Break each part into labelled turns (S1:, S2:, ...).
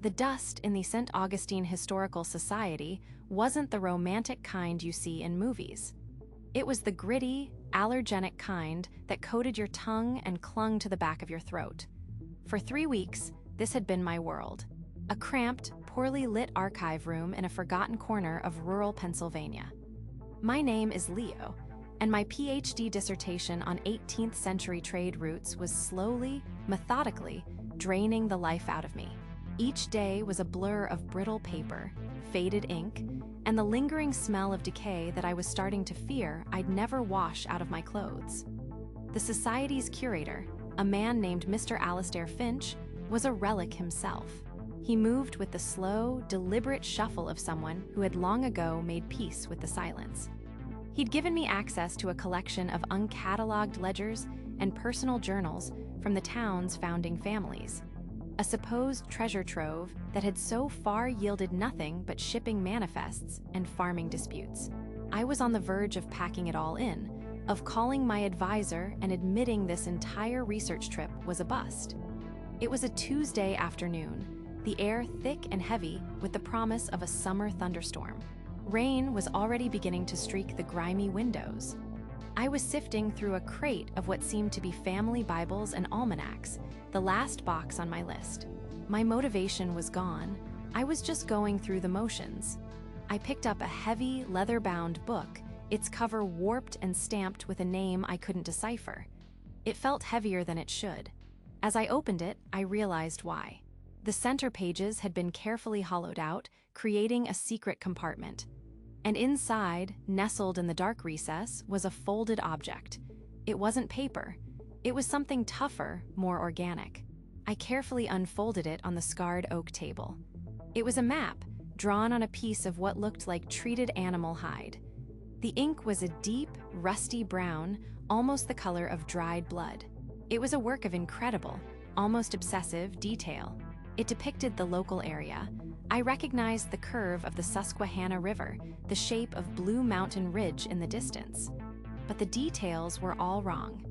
S1: The dust in the St. Augustine Historical Society wasn't the romantic kind you see in movies. It was the gritty, allergenic kind that coated your tongue and clung to the back of your throat. For 3 weeks, this had been my world. A cramped, poorly lit archive room in a forgotten corner of rural Pennsylvania. My name is Leo, and my PhD dissertation on 18th century trade routes was slowly, methodically, draining the life out of me. Each day was a blur of brittle paper, faded ink, and the lingering smell of decay that I was starting to fear I'd never wash out of my clothes. The Society's curator, a man named Mr. Alastair Finch, was a relic himself. He moved with the slow, deliberate shuffle of someone who had long ago made peace with the silence. He'd given me access to a collection of uncatalogued ledgers and personal journals from the town's founding families, a supposed treasure trove that had so far yielded nothing but shipping manifests and farming disputes. I was on the verge of packing it all in, of calling my advisor and admitting this entire research trip was a bust. It was a Tuesday afternoon, the air thick and heavy with the promise of a summer thunderstorm. Rain was already beginning to streak the grimy windows. I was sifting through a crate of what seemed to be family Bibles and almanacs, the last box on my list. My motivation was gone. I was just going through the motions. I picked up a heavy, leather-bound book, its cover warped and stamped with a name I couldn't decipher. It felt heavier than it should. As I opened it, I realized why. The center pages had been carefully hollowed out, creating a secret compartment. And inside, nestled in the dark recess, was a folded object. It wasn't paper. It was something tougher, more organic. I carefully unfolded it on the scarred oak table. It was a map, drawn on a piece of what looked like treated animal hide. The ink was a deep, rusty brown, almost the color of dried blood. It was a work of incredible, almost obsessive detail. It depicted the local area. I recognized the curve of the Susquehanna River, the shape of Blue Mountain Ridge in the distance. But the details were all wrong.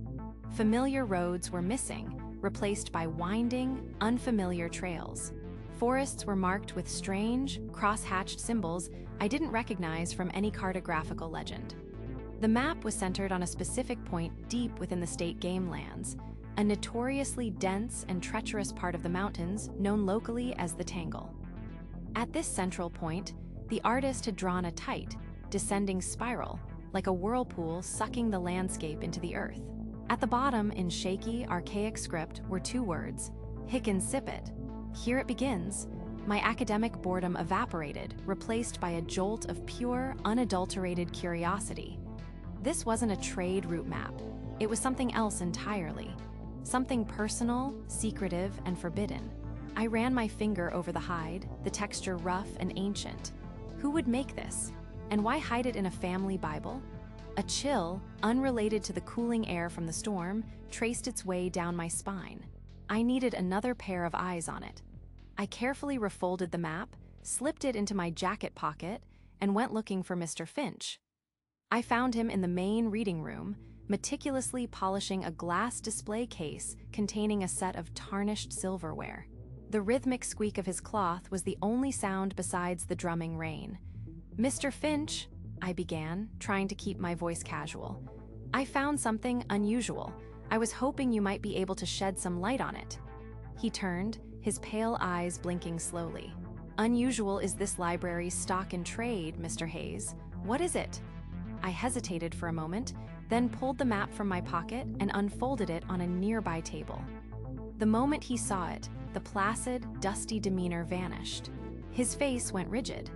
S1: Familiar roads were missing, replaced by winding, unfamiliar trails. Forests were marked with strange, cross-hatched symbols I didn't recognize from any cartographical legend. The map was centered on a specific point deep within the state game lands, a notoriously dense and treacherous part of the mountains known locally as the Tangle. At this central point, the artist had drawn a tight, descending spiral, like a whirlpool sucking the landscape into the earth. At the bottom, in shaky, archaic script, were 2 words, "Hic incipit." Here it begins. My academic boredom evaporated, replaced by a jolt of pure, unadulterated curiosity. This wasn't a trade route map. It was something else entirely. Something personal, secretive, and forbidden. I ran my finger over the hide, the texture rough and ancient. Who would make this? And why hide it in a family Bible? A chill, unrelated to the cooling air from the storm, traced its way down my spine. I needed another pair of eyes on it. I carefully refolded the map, slipped it into my jacket pocket, and went looking for Mr. Finch. I found him in the main reading room, meticulously polishing a glass display case containing a set of tarnished silverware. The rhythmic squeak of his cloth was the only sound besides the drumming rain. "Mr. Finch," I began, trying to keep my voice casual. "I found something unusual. I was hoping you might be able to shed some light on it." He turned, his pale eyes blinking slowly. "Unusual is this library's stock in trade, Mr. Hayes. What is it?" I hesitated for a moment, then pulled the map from my pocket and unfolded it on a nearby table. The moment he saw it, the placid, dusty demeanor vanished. His face went rigid.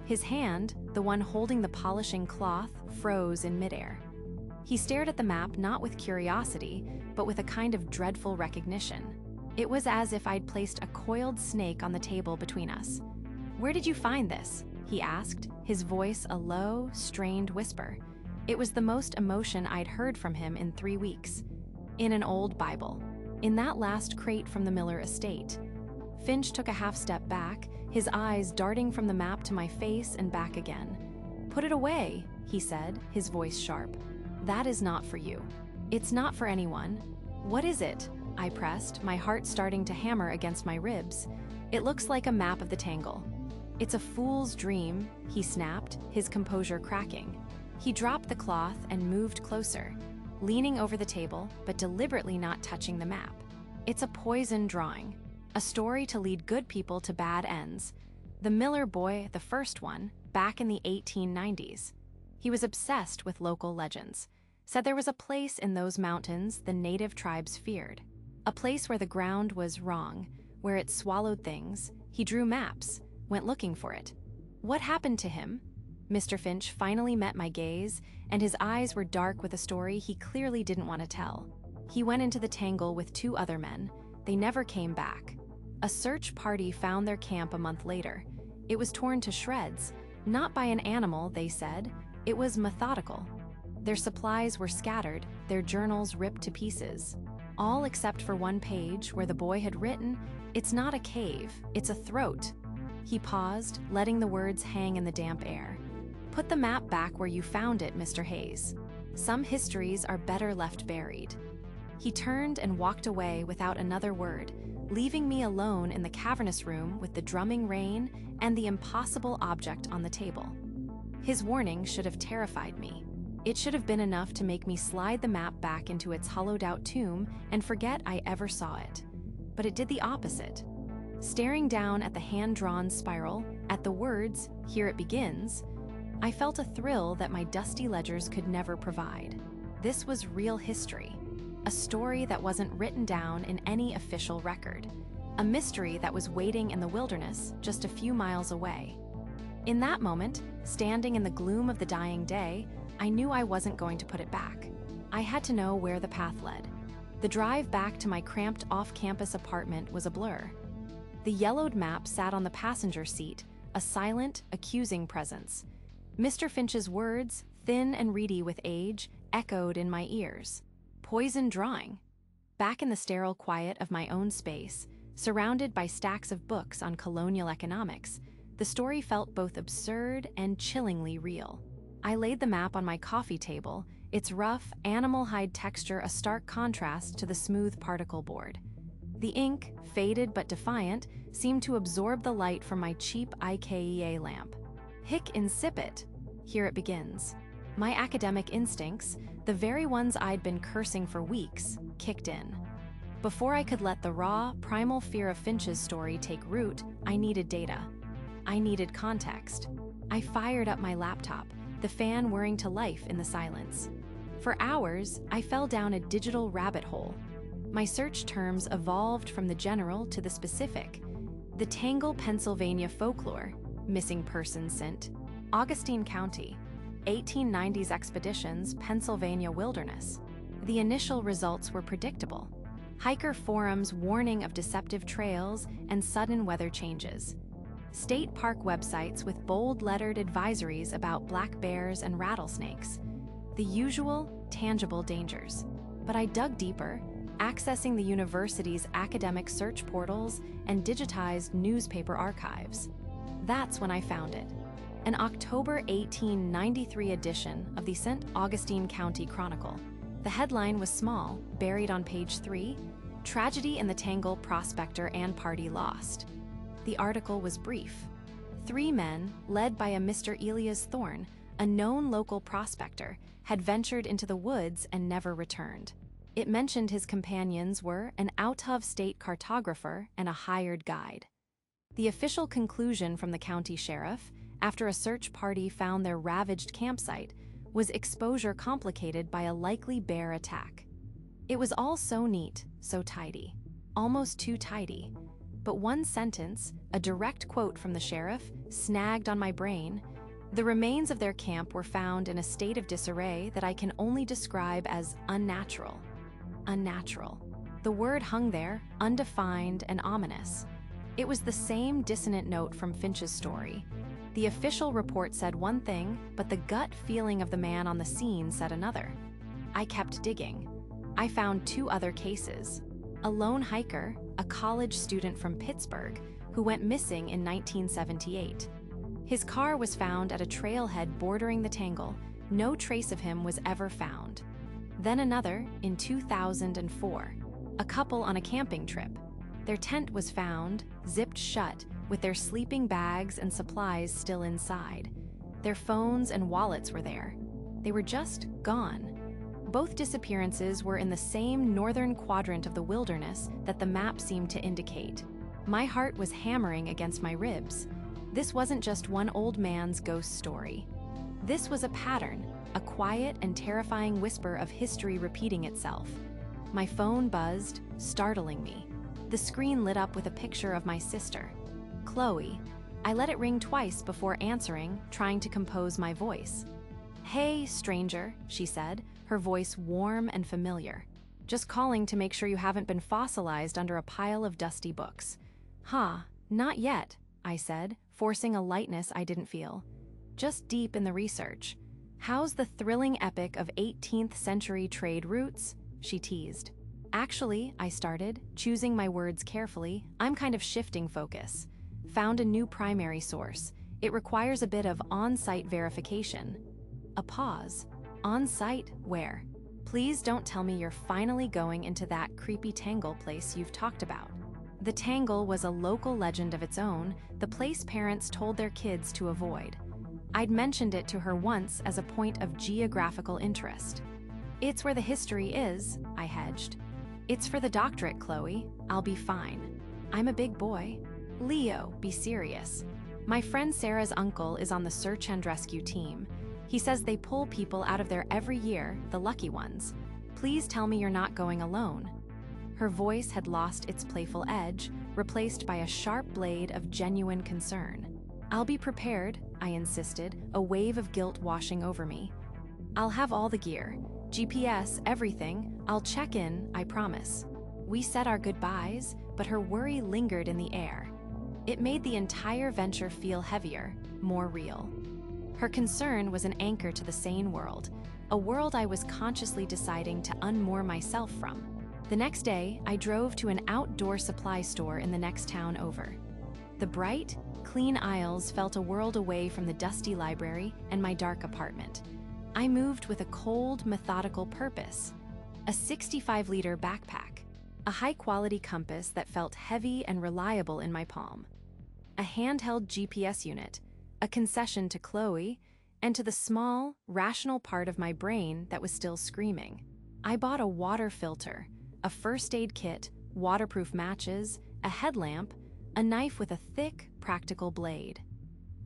S1: His hand, the one holding the polishing cloth, froze in midair. He stared at the map not with curiosity, but with a kind of dreadful recognition. It was as if I'd placed a coiled snake on the table between us. "Where did you find this?" he asked, his voice a low, strained whisper. It was the most emotion I'd heard from him in 3 weeks. "In an old Bible. In that last crate from the Miller estate." Finch took a half step back, his eyes darting from the map to my face and back again. "Put it away," he said, his voice sharp. "That is not for you. It's not for anyone." "What is it?" I pressed, my heart starting to hammer against my ribs. It looks like a map of the tangle. It's a fool's dream, he snapped, his composure cracking. He dropped the cloth and moved closer, leaning over the table, but deliberately not touching the map. It's a poison drawing, a story to lead good people to bad ends. The Miller boy, the first one, back in the 1890s. He was obsessed with local legends, said there was a place in those mountains the native tribes feared, a place where the ground was wrong, where it swallowed things. He drew maps, went looking for it. What happened to him? Mr. Finch finally met my gaze, and his eyes were dark with a story he clearly didn't want to tell. He went into the tangle with 2 other men. They never came back. A search party found their camp a month later. It was torn to shreds, not by an animal, they said. It was methodical. Their supplies were scattered, their journals ripped to pieces. All except for one page where the boy had written, "It's not a cave, it's a throat." He paused, letting the words hang in the damp air. "Put the map back where you found it, Mr. Hayes. Some histories are better left buried." He turned and walked away without another word, leaving me alone in the cavernous room with the drumming rain and the impossible object on the table. His warning should have terrified me. It should have been enough to make me slide the map back into its hollowed-out tomb and forget I ever saw it. But it did the opposite. Staring down at the hand-drawn spiral, at the words, "Here it begins," I felt a thrill that my dusty ledgers could never provide. This was real history, a story that wasn't written down in any official record, a mystery that was waiting in the wilderness just a few miles away. In that moment, standing in the gloom of the dying day, I knew I wasn't going to put it back. I had to know where the path led. The drive back to my cramped off-campus apartment was a blur. The yellowed map sat on the passenger seat, a silent, accusing presence. Mr. Finch's words, thin and reedy with age, echoed in my ears. Poison drawing. Back in the sterile quiet of my own space, surrounded by stacks of books on colonial economics, the story felt both absurd and chillingly real. I laid the map on my coffee table, its rough, animal hide texture a stark contrast to the smooth particle board. The ink, faded but defiant, seemed to absorb the light from my cheap IKEA lamp. Hic incipit. Here it begins. My academic instincts, the very ones I'd been cursing for weeks, kicked in. Before I could let the raw, primal fear of Finch's story take root, I needed data. I needed context. I fired up my laptop, the fan whirring to life in the silence. For hours, I fell down a digital rabbit hole. My search terms evolved from the general to the specific. The Tangle, Pennsylvania folklore, missing person scent, Augustine County, 1890s expeditions, Pennsylvania wilderness. The initial results were predictable. Hiker forums warning of deceptive trails and sudden weather changes. State park websites with bold-lettered advisories about black bears and rattlesnakes. The usual, tangible dangers. But I dug deeper, accessing the university's academic search portals and digitized newspaper archives. That's when I found it. An October 1893 edition of the St. Augustine County Chronicle. The headline was small, buried on page 3, "Tragedy in the Tangle, Prospector and Party Lost." The article was brief. 3 men, led by a Mr. Elias Thorne, a known local prospector, had ventured into the woods and never returned. It mentioned his companions were an out-of-state cartographer and a hired guide. The official conclusion from the county sheriff, after a search party found their ravaged campsite, was exposure complicated by a likely bear attack. It was all so neat, so tidy, almost too tidy. But one sentence, a direct quote from the sheriff, snagged on my brain. The remains of their camp were found in a state of disarray that I can only describe as unnatural. Unnatural. The word hung there, undefined and ominous. It was the same dissonant note from Finch's story. The official report said one thing, but the gut feeling of the man on the scene said another. I kept digging. I found 2 other cases. A lone hiker, a college student from Pittsburgh, who went missing in 1978. His car was found at a trailhead bordering the Tangle. No trace of him was ever found. Then another, in 2004. A couple on a camping trip. Their tent was found, zipped shut, with their sleeping bags and supplies still inside. Their phones and wallets were there. They were just gone. Both disappearances were in the same northern quadrant of the wilderness that the map seemed to indicate. My heart was hammering against my ribs. This wasn't just one old man's ghost story. This was a pattern, a quiet and terrifying whisper of history repeating itself. My phone buzzed, startling me. The screen lit up with a picture of my sister, Chloe. I let it ring twice before answering, trying to compose my voice. "Hey, stranger," she said, her voice warm and familiar. "Just calling to make sure you haven't been fossilized under a pile of dusty books." "Huh, not yet," I said, forcing a lightness I didn't feel. "Just deep in the research. How's the thrilling epic of 18th century trade routes?" she teased. "Actually," I started, choosing my words carefully, "I'm kind of shifting focus. Found a new primary source. It requires a bit of on-site verification." A pause. "On-site where? Please don't tell me you're finally going into that creepy Tangle place you've talked about." The Tangle was a local legend of its own, the place parents told their kids to avoid. I'd mentioned it to her once as a point of geographical interest. "It's where the history is," I hedged. "It's for the doctorate, Chloe. I'll be fine. I'm a big boy." "Leo, be serious. My friend Sarah's uncle is on the search and rescue team. He says they pull people out of there every year, the lucky ones. Please tell me you're not going alone." Her voice had lost its playful edge, replaced by a sharp blade of genuine concern. "I'll be prepared," I insisted, a wave of guilt washing over me. "I'll have all the gear. GPS, everything. I'll check in, I promise." We said our goodbyes, but her worry lingered in the air. It made the entire venture feel heavier, more real. Her concern was an anchor to the sane world, a world I was consciously deciding to unmoor myself from. The next day, I drove to an outdoor supply store in the next town over. The bright, clean aisles felt a world away from the dusty library and my dark apartment. I moved with a cold, methodical purpose. A 65-liter backpack, a high-quality compass that felt heavy and reliable in my palm, a handheld GPS unit, a concession to Chloe, and to the small, rational part of my brain that was still screaming. I bought a water filter, a first aid kit, waterproof matches, a headlamp, a knife with a thick, practical blade.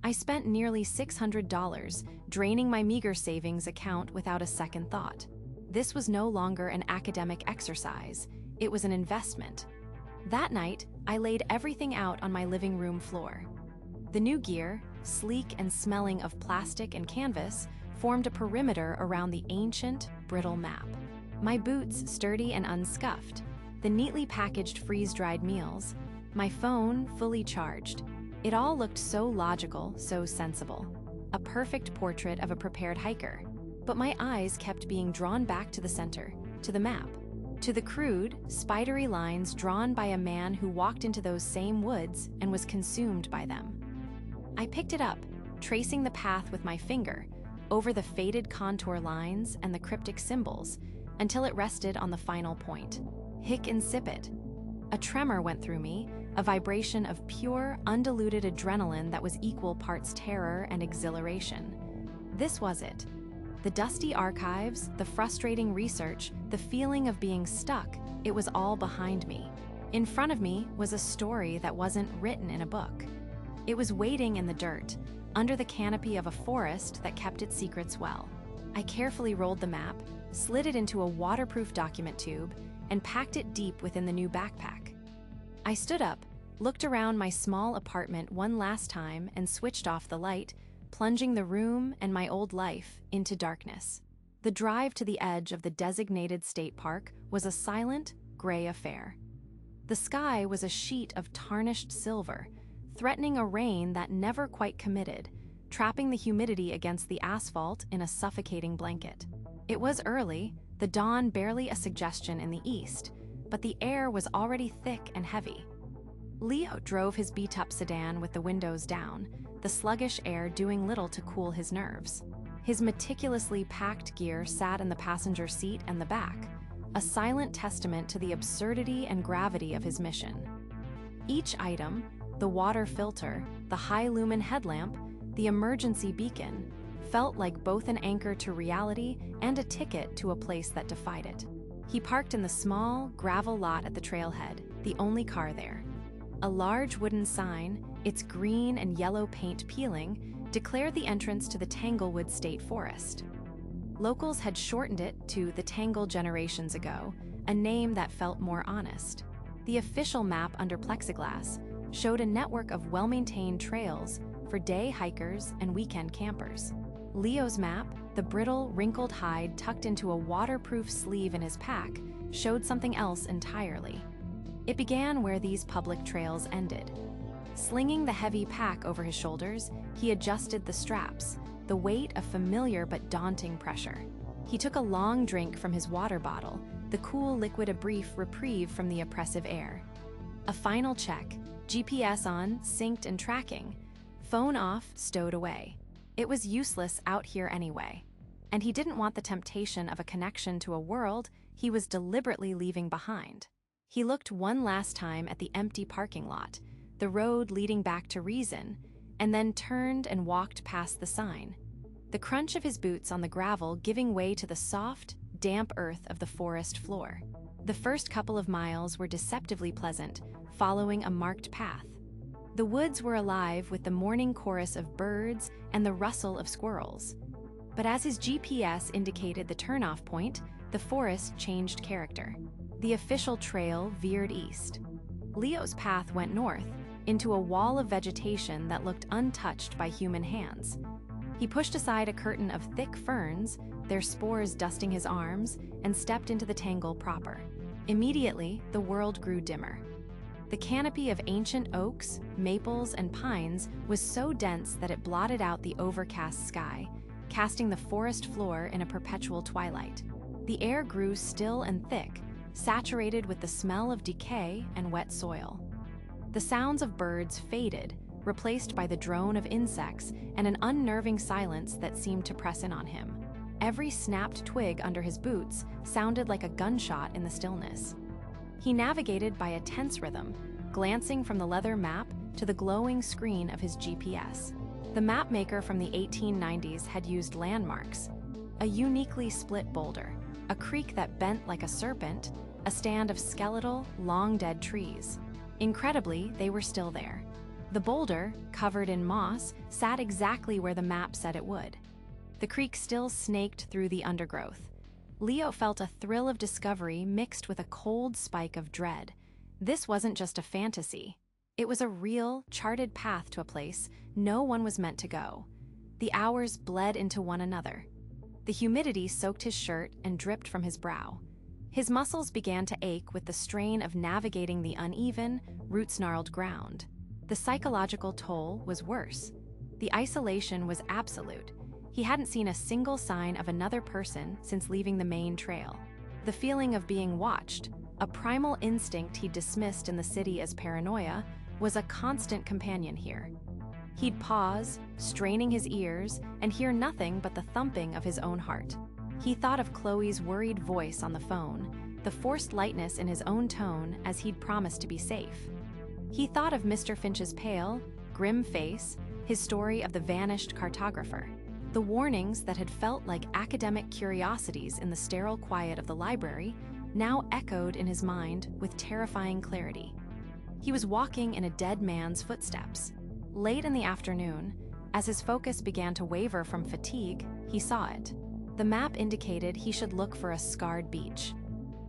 S1: I spent nearly $600, draining my meager savings account without a second thought. This was no longer an academic exercise, it was an investment. That night, I laid everything out on my living room floor. The new gear, sleek and smelling of plastic and canvas, formed a perimeter around the ancient, brittle map. My boots sturdy and unscuffed, the neatly packaged freeze-dried meals, my phone fully charged. It all looked so logical, so sensible. A perfect portrait of a prepared hiker. But my eyes kept being drawn back to the center, to the map, to the crude, spidery lines drawn by a man who walked into those same woods and was consumed by them. I picked it up, tracing the path with my finger, over the faded contour lines and the cryptic symbols, until it rested on the final point. Hic incipit. A tremor went through me, a vibration of pure, undiluted adrenaline that was equal parts terror and exhilaration. This was it. The dusty archives, the frustrating research, the feeling of being stuck, it was all behind me. In front of me was a story that wasn't written in a book. It was waiting in the dirt, under the canopy of a forest that kept its secrets well. I carefully rolled the map, slid it into a waterproof document tube, and packed it deep within the new backpack. I stood up, looked around my small apartment one last time, and switched off the light, plunging the room and my old life into darkness. The drive to the edge of the designated state park was a silent, gray affair. The sky was a sheet of tarnished silver, threatening a rain that never quite committed, trapping the humidity against the asphalt in a suffocating blanket. It was early, the dawn barely a suggestion in the east, but the air was already thick and heavy. Leo drove his beat-up sedan with the windows down, the sluggish air doing little to cool his nerves. His meticulously packed gear sat in the passenger seat and the back, a silent testament to the absurdity and gravity of his mission. Each item, the water filter, the high-lumen headlamp, the emergency beacon, felt like both an anchor to reality and a ticket to a place that defied it. He parked in the small, gravel lot at the trailhead, the only car there. A large wooden sign, its green and yellow paint peeling, declared the entrance to the Tanglewood State Forest. Locals had shortened it to the Tangle generations ago, a name that felt more honest. The official map under plexiglass showed a network of well-maintained trails for day hikers and weekend campers. Leo's map, the brittle, wrinkled hide tucked into a waterproof sleeve in his pack, showed something else entirely. It began where these public trails ended. Slinging the heavy pack over his shoulders, he adjusted the straps, the weight of familiar but daunting pressure. He took a long drink from his water bottle, the cool liquid a brief reprieve from the oppressive air. A final check, GPS on, synced and tracking. Phone off, stowed away. It was useless out here anyway. And he didn't want the temptation of a connection to a world he was deliberately leaving behind. He looked one last time at the empty parking lot, the road leading back to Reason, and then turned and walked past the sign, the crunch of his boots on the gravel giving way to the soft, damp earth of the forest floor. The first couple of miles were deceptively pleasant, following a marked path. The woods were alive with the morning chorus of birds and the rustle of squirrels. But as his GPS indicated the turnoff point, the forest changed character. The official trail veered east. Leo's path went north, into a wall of vegetation that looked untouched by human hands. He pushed aside a curtain of thick ferns, their spores dusting his arms, and stepped into the tangle proper. Immediately, the world grew dimmer. The canopy of ancient oaks, maples, and pines was so dense that it blotted out the overcast sky, casting the forest floor in a perpetual twilight. The air grew still and thick, saturated with the smell of decay and wet soil. The sounds of birds faded, replaced by the drone of insects and an unnerving silence that seemed to press in on him. Every snapped twig under his boots sounded like a gunshot in the stillness. He navigated by a tense rhythm, glancing from the leather map to the glowing screen of his GPS. The map maker from the 1890s had used landmarks: a uniquely split boulder, a creek that bent like a serpent, a stand of skeletal, long-dead trees. Incredibly, they were still there. The boulder, covered in moss, sat exactly where the map said it would. The creek still snaked through the undergrowth. Leo felt a thrill of discovery mixed with a cold spike of dread. This wasn't just a fantasy. It was a real, charted path to a place no one was meant to go. The hours bled into one another. The humidity soaked his shirt and dripped from his brow. His muscles began to ache with the strain of navigating the uneven, root-snarled ground. The psychological toll was worse. The isolation was absolute. He hadn't seen a single sign of another person since leaving the main trail. The feeling of being watched, a primal instinct he dismissed in the city as paranoia, was a constant companion here. He'd pause, straining his ears, and hear nothing but the thumping of his own heart. He thought of Chloe's worried voice on the phone, the forced lightness in his own tone as he'd promised to be safe. He thought of Mr. Finch's pale, grim face, his story of the vanished cartographer. The warnings that had felt like academic curiosities in the sterile quiet of the library now echoed in his mind with terrifying clarity. He was walking in a dead man's footsteps. Late in the afternoon, as his focus began to waver from fatigue, he saw it. The map indicated he should look for a scarred beach.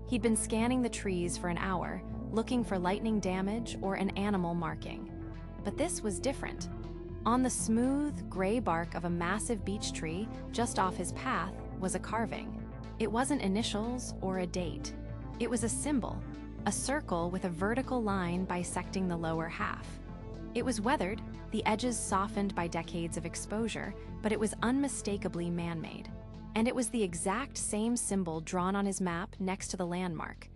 S1: He'd been scanning the trees for an hour, looking for lightning damage or an animal marking. But this was different. On the smooth, gray bark of a massive beech tree just off his path was a carving. It wasn't initials or a date. It was a symbol, a circle with a vertical line bisecting the lower half. It was weathered, the edges softened by decades of exposure, but it was unmistakably man-made. And it was the exact same symbol drawn on his map next to the landmark.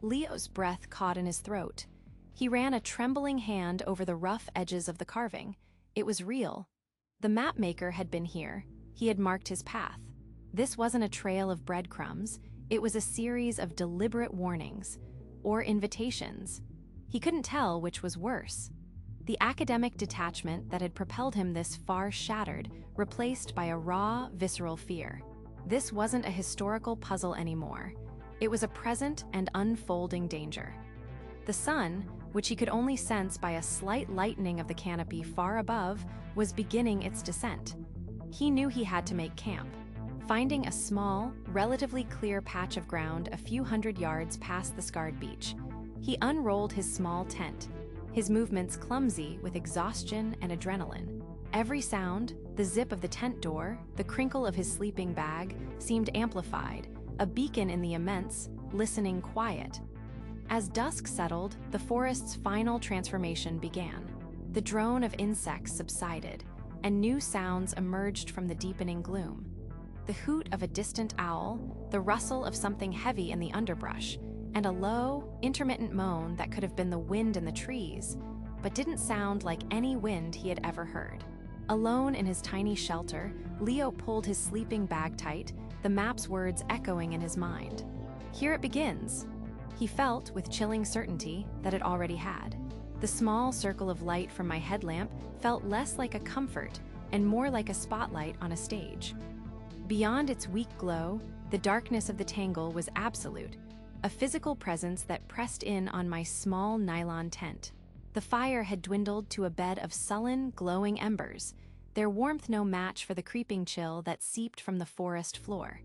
S1: Leo's breath caught in his throat. He ran a trembling hand over the rough edges of the carving. It was real. The map maker had been here. He had marked his path. This wasn't a trail of breadcrumbs. It was a series of deliberate warnings, or invitations. He couldn't tell which was worse. The academic detachment that had propelled him this far shattered, replaced by a raw, visceral fear. This wasn't a historical puzzle anymore. It was a present and unfolding danger. The sun, which he could only sense by a slight lightening of the canopy far above, was beginning its descent. He knew he had to make camp. Finding a small, relatively clear patch of ground a few hundred yards past the scarred beach, he unrolled his small tent, his movements clumsy with exhaustion and adrenaline. Every sound, the zip of the tent door, the crinkle of his sleeping bag, seemed amplified, a beacon in the immense, listening quiet. As dusk settled, the forest's final transformation began. The drone of insects subsided, and new sounds emerged from the deepening gloom. The hoot of a distant owl, the rustle of something heavy in the underbrush, and a low, intermittent moan that could have been the wind in the trees, but didn't sound like any wind he had ever heard. Alone in his tiny shelter, Leo pulled his sleeping bag tight, the map's words echoing in his mind. Here it begins. He felt, with chilling certainty, that it already had. The small circle of light from my headlamp felt less like a comfort and more like a spotlight on a stage. Beyond its weak glow, the darkness of the tangle was absolute, a physical presence that pressed in on my small nylon tent. The fire had dwindled to a bed of sullen, glowing embers, their warmth no match for the creeping chill that seeped from the forest floor.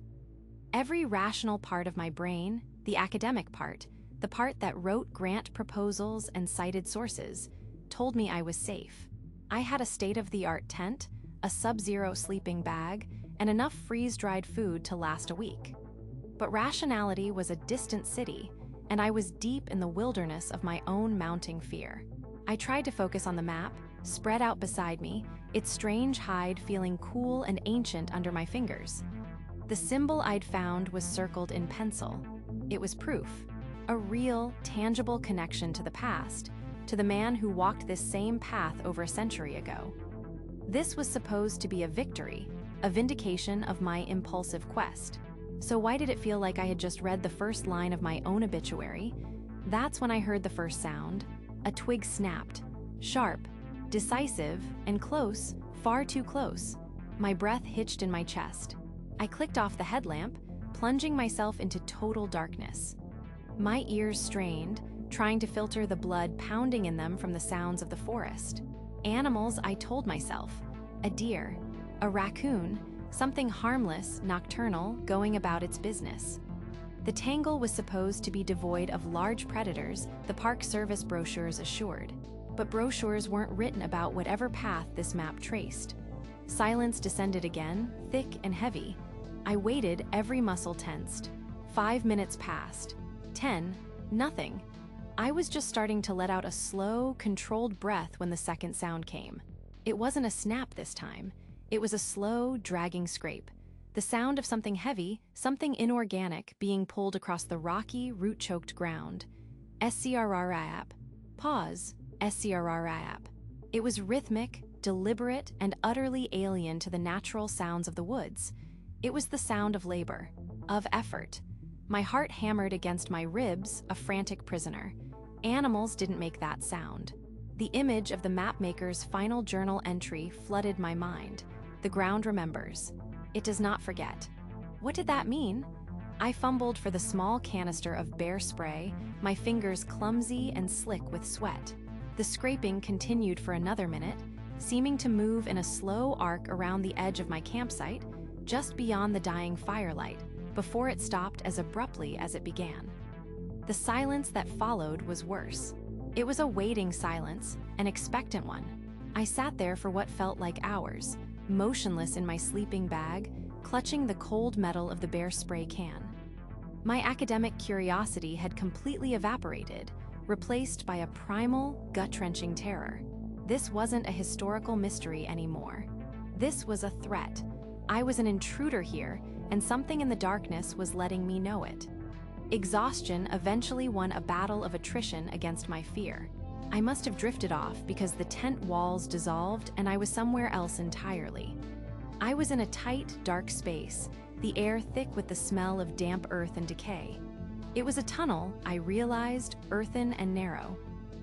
S1: Every rational part of my brain, the academic part, the part that wrote grant proposals and cited sources, told me I was safe. I had a state-of-the-art tent, a sub-zero sleeping bag, and enough freeze-dried food to last a week. But rationality was a distant city, and I was deep in the wilderness of my own mounting fear. I tried to focus on the map, spread out beside me, its strange hide feeling cool and ancient under my fingers. The symbol I'd found was circled in pencil. It was proof, a real, tangible connection to the past, to the man who walked this same path over a century ago. This was supposed to be a victory, a vindication of my impulsive quest. So why did it feel like I had just read the first line of my own obituary? That's when I heard the first sound. A twig snapped, sharp, decisive, and close, far too close. My breath hitched in my chest. I clicked off the headlamp, plunging myself into total darkness. My ears strained, trying to filter the blood pounding in them from the sounds of the forest. Animals, I told myself. A deer, a raccoon, something harmless, nocturnal, going about its business. The tangle was supposed to be devoid of large predators, the Park Service brochures assured. But brochures weren't written about whatever path this map traced. Silence descended again, thick and heavy. I waited, every muscle tensed. 5 minutes passed. 10, nothing. I was just starting to let out a slow, controlled breath when the second sound came. It wasn't a snap this time. It was a slow, dragging scrape. The sound of something heavy, something inorganic, being pulled across the rocky, root-choked ground. SCRRIAP. Pause. SCRRIAP. It was rhythmic, deliberate, and utterly alien to the natural sounds of the woods. It was the sound of labor, of effort. My heart hammered against my ribs, a frantic prisoner. Animals didn't make that sound. The image of the mapmaker's final journal entry flooded my mind. The ground remembers. It does not forget. What did that mean? I fumbled for the small canister of bear spray, my fingers clumsy and slick with sweat. The scraping continued for another minute, seeming to move in a slow arc around the edge of my campsite, just beyond the dying firelight, before it stopped as abruptly as it began. The silence that followed was worse. It was a waiting silence, an expectant one. I sat there for what felt like hours, motionless in my sleeping bag, clutching the cold metal of the bear spray can. My academic curiosity had completely evaporated, replaced by a primal, gut-wrenching terror. This wasn't a historical mystery anymore. This was a threat. I was an intruder here, and something in the darkness was letting me know it. Exhaustion eventually won a battle of attrition against my fear. I must have drifted off because the tent walls dissolved and I was somewhere else entirely. I was in a tight, dark space, the air thick with the smell of damp earth and decay. It was a tunnel, I realized, earthen and narrow.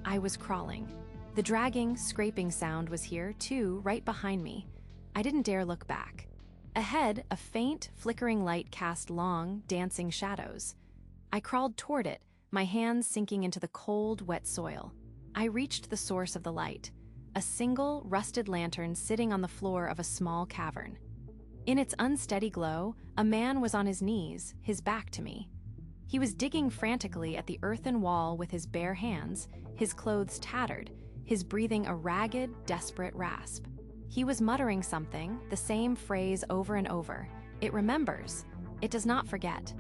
S1: I was crawling. The dragging, scraping sound was here, too, right behind me. I didn't dare look back. Ahead, a faint, flickering light cast long, dancing shadows. I crawled toward it, my hands sinking into the cold, wet soil. I reached the source of the light, a single, rusted lantern sitting on the floor of a small cavern. In its unsteady glow, a man was on his knees, his back to me. He was digging frantically at the earthen wall with his bare hands, his clothes tattered, his breathing a ragged, desperate rasp. He was muttering something, the same phrase over and over. It remembers. It does not forget.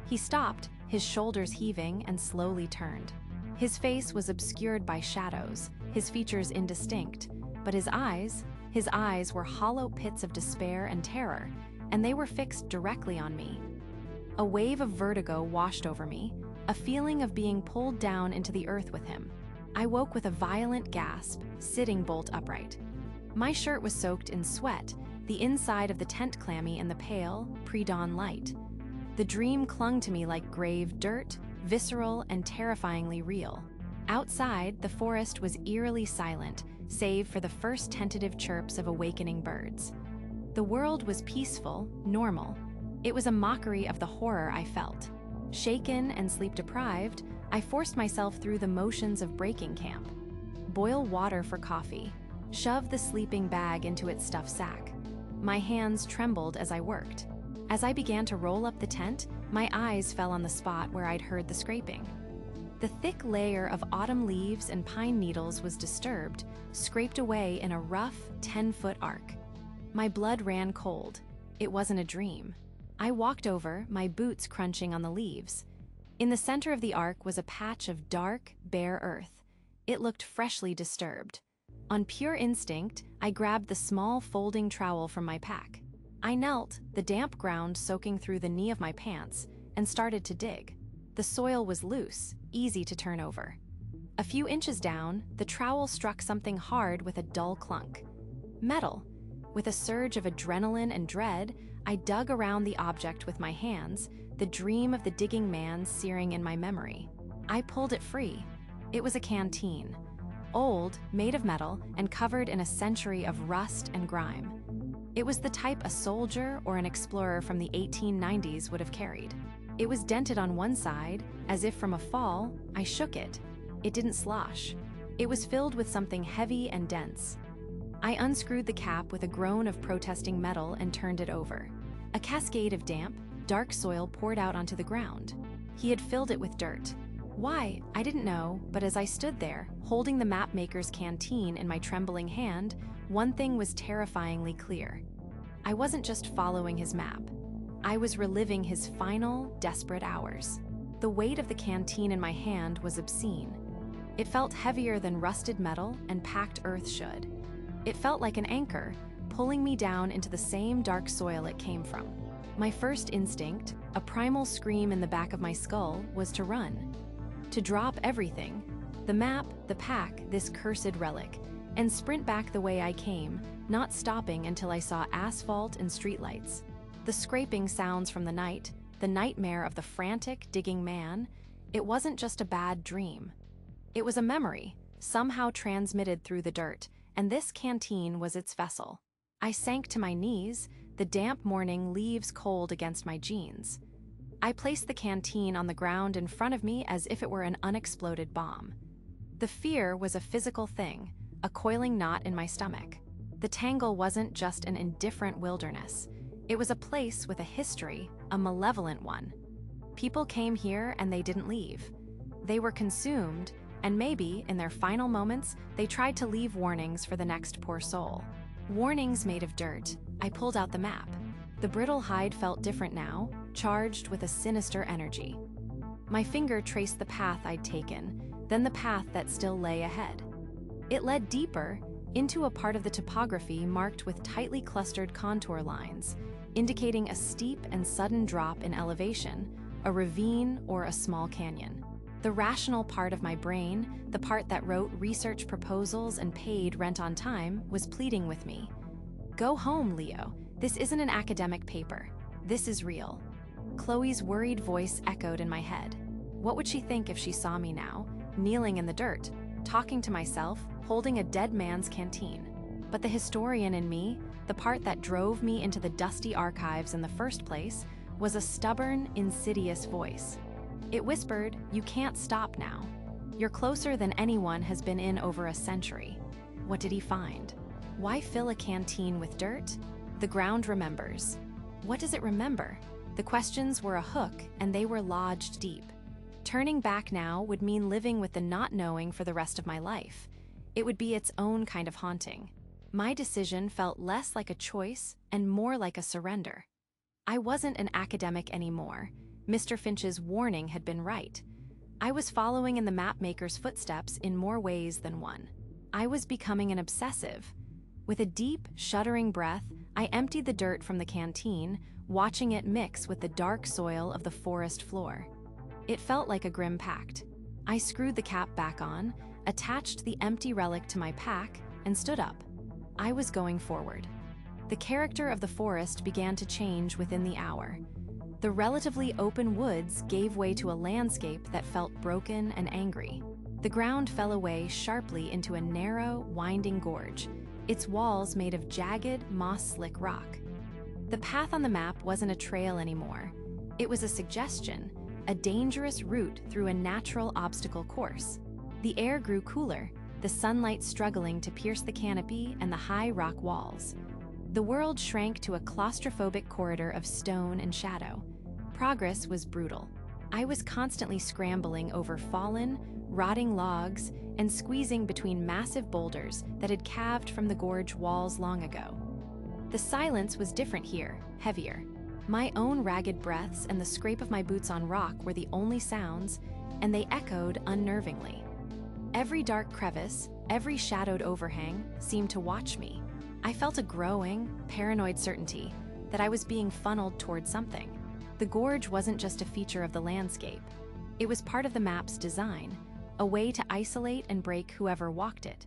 S1: He stopped, his shoulders heaving, and slowly turned. His face was obscured by shadows, his features indistinct, but his eyes were hollow pits of despair and terror, and they were fixed directly on me. A wave of vertigo washed over me, a feeling of being pulled down into the earth with him. I woke with a violent gasp, sitting bolt upright. My shirt was soaked in sweat, the inside of the tent clammy in the pale, pre-dawn light. The dream clung to me like grave dirt, visceral and terrifyingly real. Outside, the forest was eerily silent, save for the first tentative chirps of awakening birds. The world was peaceful, normal. It was a mockery of the horror I felt. Shaken and sleep-deprived, I forced myself through the motions of breaking camp. Boil water for coffee. Shove the sleeping bag into its stuffed sack. My hands trembled as I worked. As I began to roll up the tent, my eyes fell on the spot where I'd heard the scraping. The thick layer of autumn leaves and pine needles was disturbed, scraped away in a rough, 10-foot arc. My blood ran cold. It wasn't a dream. I walked over, my boots crunching on the leaves. In the center of the arc was a patch of dark, bare earth. It looked freshly disturbed. On pure instinct, I grabbed the small folding trowel from my pack. I knelt, the damp ground soaking through the knee of my pants, and started to dig. The soil was loose, easy to turn over. A few inches down, the trowel struck something hard with a dull clunk. Metal. With a surge of adrenaline and dread, I dug around the object with my hands, the dream of the digging man searing in my memory. I pulled it free. It was a canteen. Old, made of metal, and covered in a century of rust and grime. It was the type a soldier or an explorer from the 1890s would have carried. It was dented on one side, as if from a fall. I shook it. It didn't slosh. It was filled with something heavy and dense. I unscrewed the cap with a groan of protesting metal and turned it over. A cascade of damp, dark soil poured out onto the ground. He had filled it with dirt. Why, I didn't know, but as I stood there, holding the mapmaker's canteen in my trembling hand, one thing was terrifyingly clear. I wasn't just following his map. I was reliving his final, desperate hours. The weight of the canteen in my hand was obscene. It felt heavier than rusted metal and packed earth should. It felt like an anchor, pulling me down into the same dark soil it came from. My first instinct, a primal scream in the back of my skull, was to run. To drop everything, the map, the pack, this cursed relic, and sprint back the way I came, not stopping until I saw asphalt and streetlights. The scraping sounds from the night, the nightmare of the frantic, digging man, it wasn't just a bad dream. It was a memory, somehow transmitted through the dirt, and this canteen was its vessel. I sank to my knees, the damp morning leaves cold against my jeans. I placed the canteen on the ground in front of me as if it were an unexploded bomb. The fear was a physical thing, a coiling knot in my stomach. The tangle wasn't just an indifferent wilderness. It was a place with a history, a malevolent one. People came here and they didn't leave. They were consumed, and maybe, in their final moments, they tried to leave warnings for the next poor soul. Warnings made of dirt. I pulled out the map. The brittle hide felt different now, charged with a sinister energy. My finger traced the path I'd taken, then the path that still lay ahead. It led deeper, into a part of the topography marked with tightly clustered contour lines, indicating a steep and sudden drop in elevation, a ravine or a small canyon. The rational part of my brain, the part that wrote research proposals and paid rent on time, was pleading with me. Go home, Leo. This isn't an academic paper. This is real. Chloe's worried voice echoed in my head. What would she think if she saw me now, kneeling in the dirt, talking to myself, holding a dead man's canteen. But the historian in me, the part that drove me into the dusty archives in the first place, was a stubborn, insidious voice. It whispered, "You can't stop now. You're closer than anyone has been in over a century." What did he find? Why fill a canteen with dirt? The ground remembers. What does it remember? The questions were a hook, and they were lodged deep. Turning back now would mean living with the not knowing for the rest of my life. It would be its own kind of haunting. My decision felt less like a choice and more like a surrender. I wasn't an academic anymore. Mr. Finch's warning had been right. I was following in the mapmaker's footsteps in more ways than one. I was becoming an obsessive. With a deep, shuddering breath, I emptied the dirt from the canteen, watching it mix with the dark soil of the forest floor. It felt like a grim pact. I screwed the cap back on, attached the empty relic to my pack, and stood up. I was going forward. The character of the forest began to change within the hour. The relatively open woods gave way to a landscape that felt broken and angry. The ground fell away sharply into a narrow, winding gorge, its walls made of jagged, moss-slick rock. The path on the map wasn't a trail anymore. It was a suggestion, a dangerous route through a natural obstacle course. The air grew cooler, the sunlight struggling to pierce the canopy and the high rock walls. The world shrank to a claustrophobic corridor of stone and shadow. Progress was brutal. I was constantly scrambling over fallen, rotting logs and squeezing between massive boulders that had calved from the gorge walls long ago. The silence was different here, heavier. My own ragged breaths and the scrape of my boots on rock were the only sounds, and they echoed unnervingly. Every dark crevice, every shadowed overhang seemed to watch me. I felt a growing, paranoid certainty that I was being funneled toward something. The gorge wasn't just a feature of the landscape. It was part of the map's design, a way to isolate and break whoever walked it.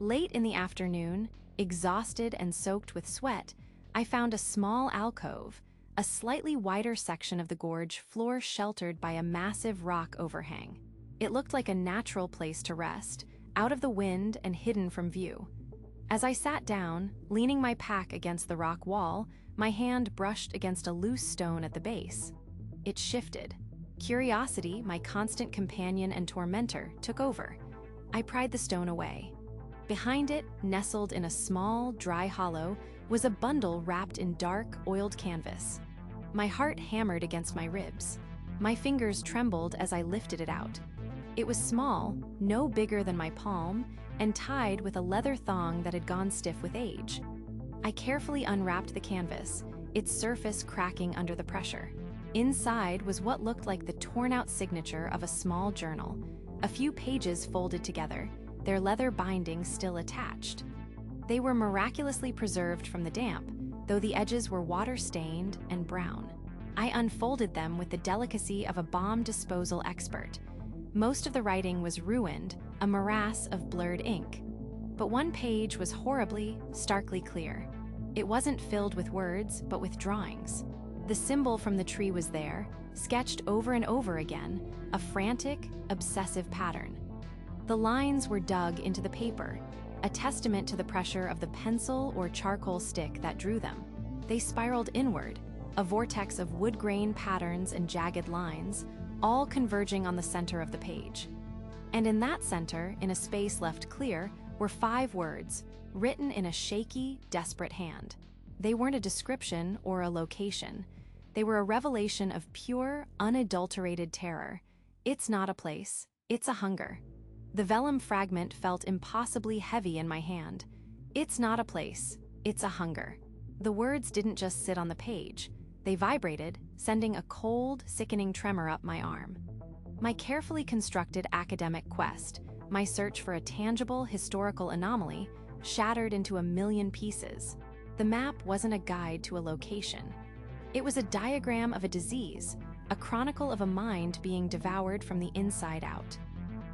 S1: Late in the afternoon, exhausted and soaked with sweat, I found a small alcove, a slightly wider section of the gorge floor sheltered by a massive rock overhang. It looked like a natural place to rest, out of the wind and hidden from view. As I sat down, leaning my pack against the rock wall, my hand brushed against a loose stone at the base. It shifted. Curiosity, my constant companion and tormentor, took over. I pried the stone away. Behind it, nestled in a small, dry hollow, was a bundle wrapped in dark, oiled canvas. My heart hammered against my ribs. My fingers trembled as I lifted it out. It was small, no bigger than my palm, and tied with a leather thong that had gone stiff with age. I carefully unwrapped the canvas, its surface cracking under the pressure. Inside was what looked like the torn-out signature of a small journal, a few pages folded together, their leather binding still attached. They were miraculously preserved from the damp, though the edges were water-stained and brown. I unfolded them with the delicacy of a bomb disposal expert. Most of the writing was ruined, a morass of blurred ink. But one page was horribly, starkly clear. It wasn't filled with words, but with drawings. The symbol from the tree was there, sketched over and over again, a frantic, obsessive pattern. The lines were dug into the paper, a testament to the pressure of the pencil or charcoal stick that drew them. They spiraled inward, a vortex of wood grain patterns and jagged lines, all converging on the center of the page. And in that center, in a space left clear, were 5 words, written in a shaky, desperate hand. They weren't a description or a location. They were a revelation of pure, unadulterated terror. It's not a place, it's a hunger. The vellum fragment felt impossibly heavy in my hand. It's not a place, it's a hunger. The words didn't just sit on the page. They vibrated, sending a cold, sickening tremor up my arm. My carefully constructed academic quest, my search for a tangible historical anomaly, shattered into a million pieces. The map wasn't a guide to a location. It was a diagram of a disease, a chronicle of a mind being devoured from the inside out.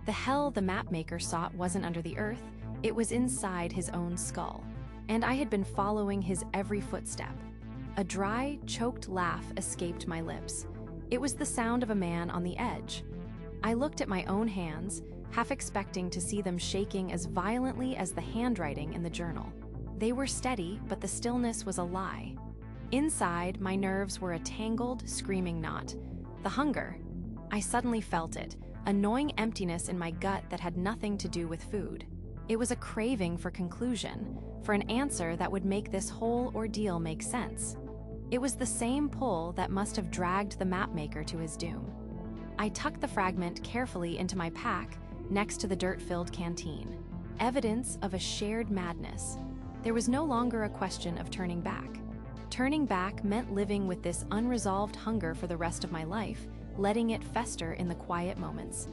S1: The hell the mapmaker sought wasn't under the earth, it was inside his own skull. And I had been following his every footstep. A dry, choked laugh escaped my lips. It was the sound of a man on the edge. I looked at my own hands, half expecting to see them shaking as violently as the handwriting in the journal. They were steady, but the stillness was a lie. Inside, my nerves were a tangled, screaming knot. The hunger. I suddenly felt it, a gnawing emptiness in my gut that had nothing to do with food. It was a craving for conclusion, for an answer that would make this whole ordeal make sense. It was the same pull that must have dragged the mapmaker to his doom. I tucked the fragment carefully into my pack next to the dirt-filled canteen. Evidence of a shared madness. There was no longer a question of turning back. Turning back meant living with this unresolved hunger for the rest of my life, letting it fester in the quiet moments.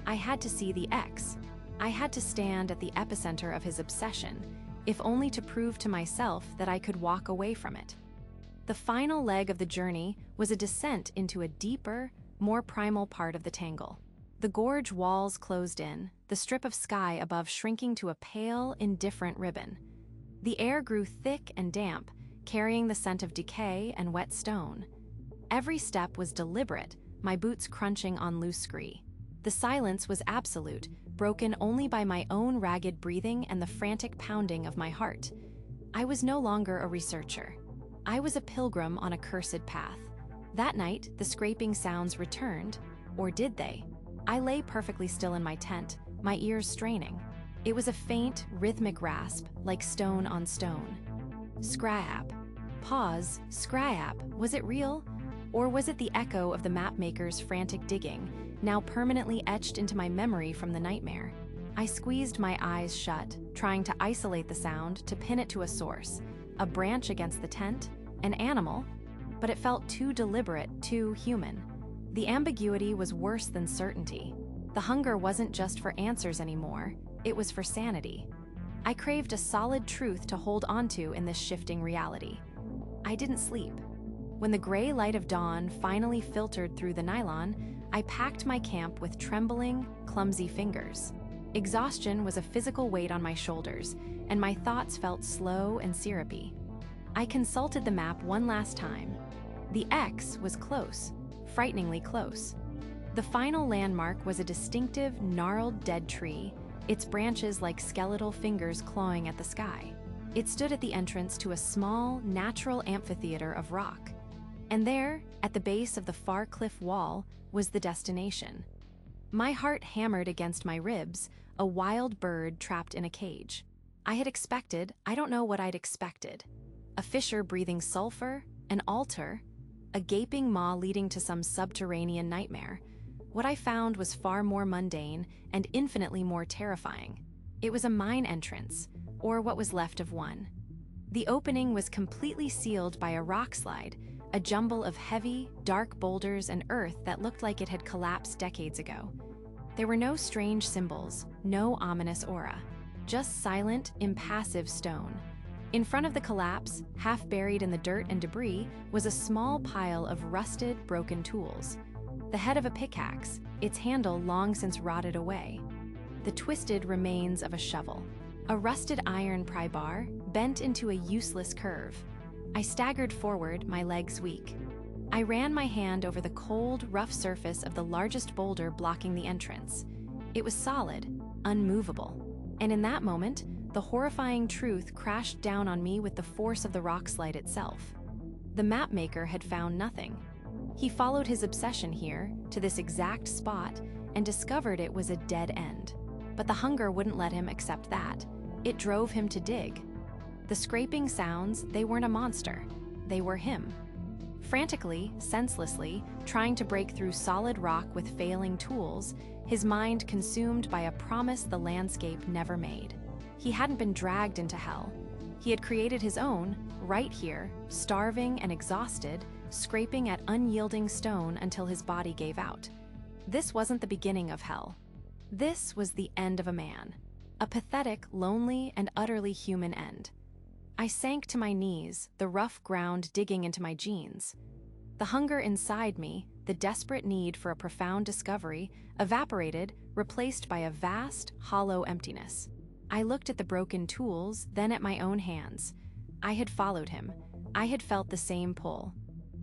S1: I had to see the X. I had to stand at the epicenter of his obsession, if only to prove to myself that I could walk away from it. The final leg of the journey was a descent into a deeper, more primal part of the tangle. The gorge walls closed in, the strip of sky above shrinking to a pale, indifferent ribbon. The air grew thick and damp, carrying the scent of decay and wet stone. Every step was deliberate, my boots crunching on loose scree. The silence was absolute, broken only by my own ragged breathing and the frantic pounding of my heart. I was no longer a researcher. I was a pilgrim on a cursed path. That night, the scraping sounds returned, or did they? I lay perfectly still in my tent, my ears straining. It was a faint, rhythmic rasp, like stone on stone. Scrap. Pause. Scrap. Was it real? Or was it the echo of the mapmaker's frantic digging, now permanently etched into my memory from the nightmare? I squeezed my eyes shut, trying to isolate the sound, to pin it to a source. A branch against the tent? An animal? But it felt too deliberate, too human. The ambiguity was worse than certainty. The hunger wasn't just for answers anymore, it was for sanity. I craved a solid truth to hold onto in this shifting reality. I didn't sleep. When the gray light of dawn finally filtered through the nylon, I packed my camp with trembling, clumsy fingers. Exhaustion was a physical weight on my shoulders, and my thoughts felt slow and syrupy. I consulted the map one last time. The X was close, frighteningly close. The final landmark was a distinctive, gnarled dead tree, its branches like skeletal fingers clawing at the sky. It stood at the entrance to a small, natural amphitheater of rock. And there, at the base of the far cliff wall, was the destination. My heart hammered against my ribs, a wild bird trapped in a cage. I had expected, I don't know what I'd expected. A fissure breathing sulfur, an altar, a gaping maw leading to some subterranean nightmare. What I found was far more mundane and infinitely more terrifying. It was a mine entrance, or what was left of one. The opening was completely sealed by a rock slide, a jumble of heavy, dark boulders and earth that looked like it had collapsed decades ago. There were no strange symbols, no ominous aura, just silent, impassive stone. In front of the collapse, half buried in the dirt and debris, was a small pile of rusted, broken tools. The head of a pickaxe, its handle long since rotted away. The twisted remains of a shovel. A rusted iron pry bar, bent into a useless curve. I staggered forward, my legs weak. I ran my hand over the cold, rough surface of the largest boulder blocking the entrance. It was solid, unmovable. And in that moment, the horrifying truth crashed down on me with the force of the rock slide itself. The mapmaker had found nothing. He followed his obsession here, to this exact spot, and discovered it was a dead end. But the hunger wouldn't let him accept that. It drove him to dig. The scraping sounds, they weren't a monster. They were him. Frantically, senselessly, trying to break through solid rock with failing tools, his mind consumed by a promise the landscape never made. He hadn't been dragged into hell. He had created his own, right here, starving and exhausted, scraping at unyielding stone until his body gave out. This wasn't the beginning of hell. This was the end of a man. A pathetic, lonely, and utterly human end. I sank to my knees, the rough ground digging into my jeans. The hunger inside me, the desperate need for a profound discovery, evaporated, replaced by a vast, hollow emptiness. I looked at the broken tools, then at my own hands. I had followed him. I had felt the same pull.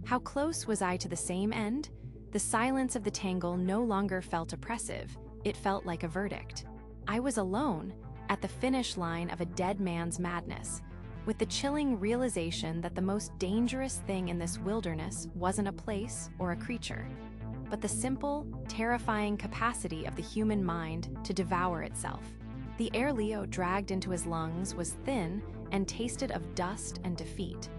S1: How close was I to the same end? The silence of the tangle no longer felt oppressive. It felt like a verdict. I was alone, at the finish line of a dead man's madness, with the chilling realization that the most dangerous thing in this wilderness wasn't a place or a creature, but the simple, terrifying capacity of the human mind to devour itself. The air Leo dragged into his lungs was thin and tasted of dust and defeat.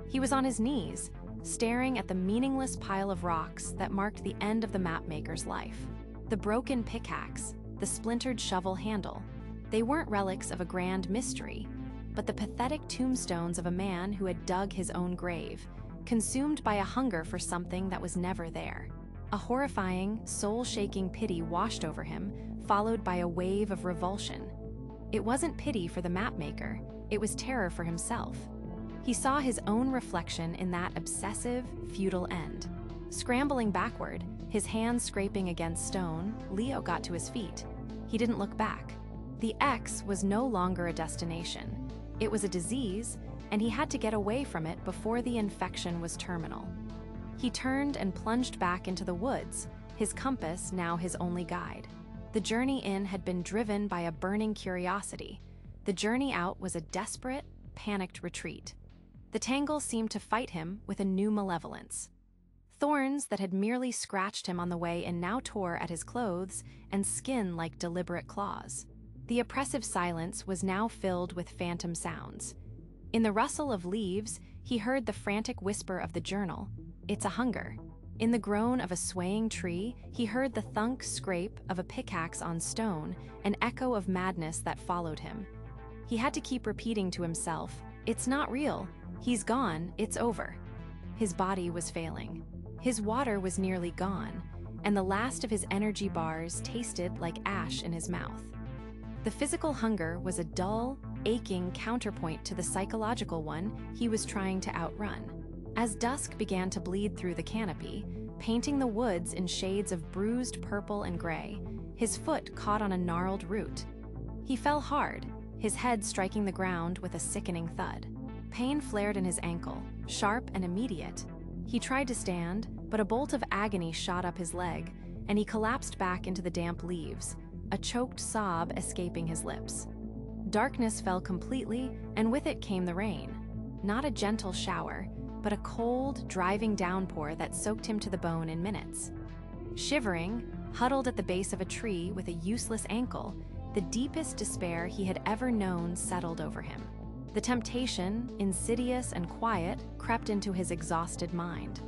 S1: He was on his knees, staring at the meaningless pile of rocks that marked the end of the mapmaker's life. The broken pickaxe, the splintered shovel handle, they weren't relics of a grand mystery, but the pathetic tombstones of a man who had dug his own grave, consumed by a hunger for something that was never there. A horrifying, soul-shaking pity washed over him, followed by a wave of revulsion. It wasn't pity for the mapmaker, it was terror for himself. He saw his own reflection in that obsessive, futile end. Scrambling backward, his hands scraping against stone, Leo got to his feet. He didn't look back. The X was no longer a destination. It was a disease, and he had to get away from it before the infection was terminal. He turned and plunged back into the woods, his compass now his only guide. The journey in had been driven by a burning curiosity. The journey out was a desperate, panicked retreat. The tangle seemed to fight him with a new malevolence. Thorns that had merely scratched him on the way and now tore at his clothes and skin like deliberate claws. The oppressive silence was now filled with phantom sounds. In the rustle of leaves, he heard the frantic whisper of the journal, "It's a hunger." In the groan of a swaying tree, he heard the thunk scrape of a pickaxe on stone, an echo of madness that followed him. He had to keep repeating to himself, "It's not real. He's gone. It's over." His body was failing. His water was nearly gone, and the last of his energy bars tasted like ash in his mouth. The physical hunger was a dull, aching counterpoint to the psychological one he was trying to outrun. As dusk began to bleed through the canopy, painting the woods in shades of bruised purple and gray, his foot caught on a gnarled root. He fell hard, his head striking the ground with a sickening thud. Pain flared in his ankle, sharp and immediate. He tried to stand, but a bolt of agony shot up his leg, and he collapsed back into the damp leaves, a choked sob escaping his lips. Darkness fell completely, and with it came the rain. Not a gentle shower, but a cold, driving downpour that soaked him to the bone in minutes. Shivering, huddled at the base of a tree with a useless ankle, the deepest despair he had ever known settled over him. The temptation, insidious and quiet, crept into his exhausted mind.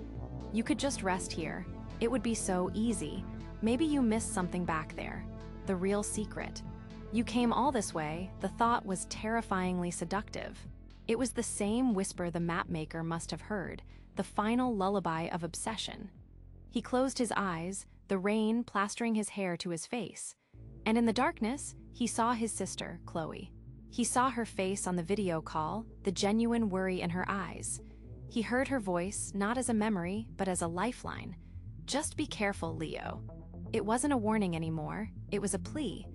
S1: You could just rest here. It would be so easy. Maybe you missed something back there. The real secret. You came all this way, the thought was terrifyingly seductive. It was the same whisper the mapmaker must have heard, the final lullaby of obsession. He closed his eyes, the rain plastering his hair to his face. And in the darkness, he saw his sister, Chloe. He saw her face on the video call, the genuine worry in her eyes. He heard her voice, not as a memory, but as a lifeline. "Just be careful, Leo." It wasn't a warning anymore, it was a plea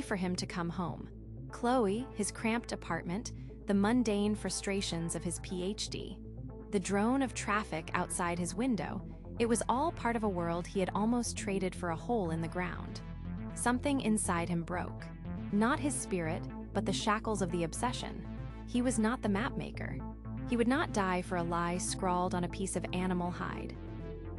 S1: for him to come home. Chloe, his cramped apartment, the mundane frustrations of his PhD, the drone of traffic outside his window, it was all part of a world he had almost traded for a hole in the ground. Something inside him broke. Not his spirit, but the shackles of the obsession. He was not the mapmaker. He would not die for a lie scrawled on a piece of animal hide.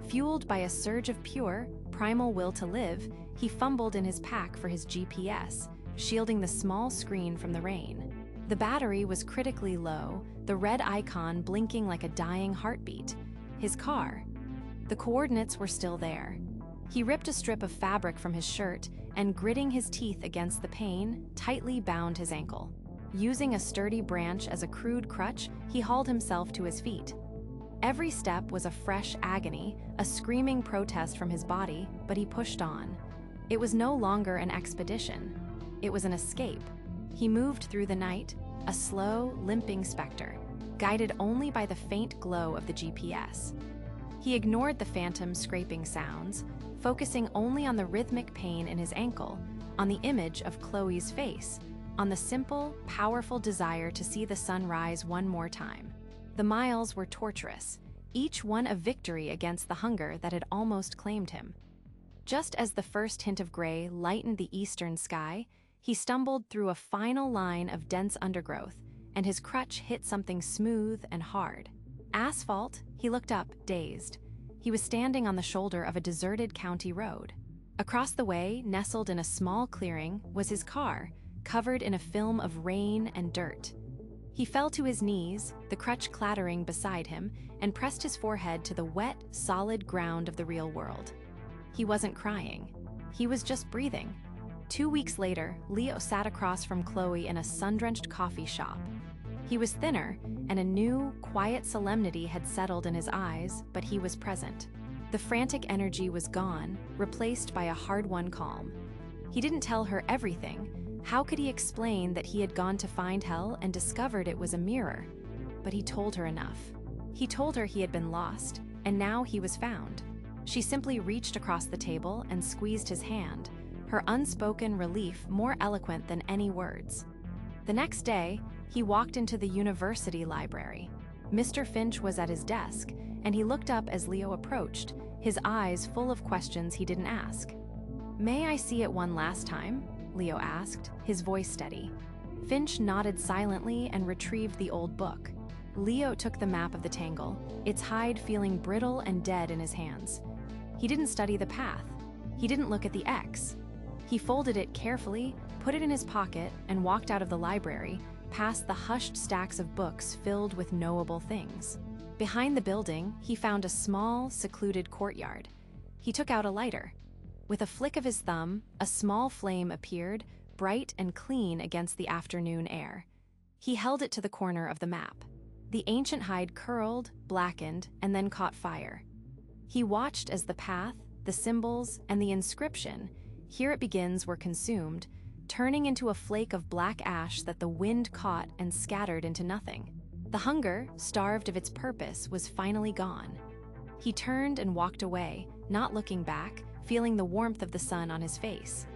S1: Fueled by a surge of pure, primal will to live, he fumbled in his pack for his GPS, shielding the small screen from the rain. The battery was critically low, the red icon blinking like a dying heartbeat. His car. The coordinates were still there. He ripped a strip of fabric from his shirt and, gritting his teeth against the pain, tightly bound his ankle. Using a sturdy branch as a crude crutch, he hauled himself to his feet. Every step was a fresh agony, a screaming protest from his body, but he pushed on. It was no longer an expedition. It was an escape. He moved through the night, a slow, limping specter, guided only by the faint glow of the GPS. He ignored the phantom scraping sounds, focusing only on the rhythmic pain in his ankle, on the image of Chloe's face, on the simple, powerful desire to see the sun rise one more time. The miles were torturous, each one a victory against the hunger that had almost claimed him. Just as the first hint of gray lightened the eastern sky, he stumbled through a final line of dense undergrowth, and his crutch hit something smooth and hard. Asphalt, he looked up, dazed. He was standing on the shoulder of a deserted county road. Across the way, nestled in a small clearing, was his car, covered in a film of rain and dirt. He fell to his knees, the crutch clattering beside him, and pressed his forehead to the wet, solid ground of the real world. He wasn't crying. He was just breathing. 2 weeks later, Leo sat across from Chloe in a sun-drenched coffee shop. He was thinner, and a new, quiet solemnity had settled in his eyes, but he was present. The frantic energy was gone, replaced by a hard-won calm. He didn't tell her everything. How could he explain that he had gone to find hell and discovered it was a mirror? But he told her enough. He told her he had been lost, and now he was found. She simply reached across the table and squeezed his hand, her unspoken relief more eloquent than any words. The next day, he walked into the university library. Mr. Finch was at his desk, and he looked up as Leo approached, his eyes full of questions he didn't ask. "May I see it one last time?" Leo asked, his voice steady. Finch nodded silently and retrieved the old book. Leo took the map of the tangle, its hide feeling brittle and dead in his hands. He didn't study the path. He didn't look at the X. He folded it carefully, put it in his pocket, and walked out of the library, past the hushed stacks of books filled with knowable things. Behind the building, he found a small, secluded courtyard. He took out a lighter. With a flick of his thumb, a small flame appeared, bright and clean against the afternoon air. He held it to the corner of the map. The ancient hide curled, blackened, and then caught fire. He watched as the path, the symbols, and the inscription, "Here it begins," were consumed, turning into a flake of black ash that the wind caught and scattered into nothing. The hunger, starved of its purpose, was finally gone. He turned and walked away, not looking back, feeling the warmth of the sun on his face.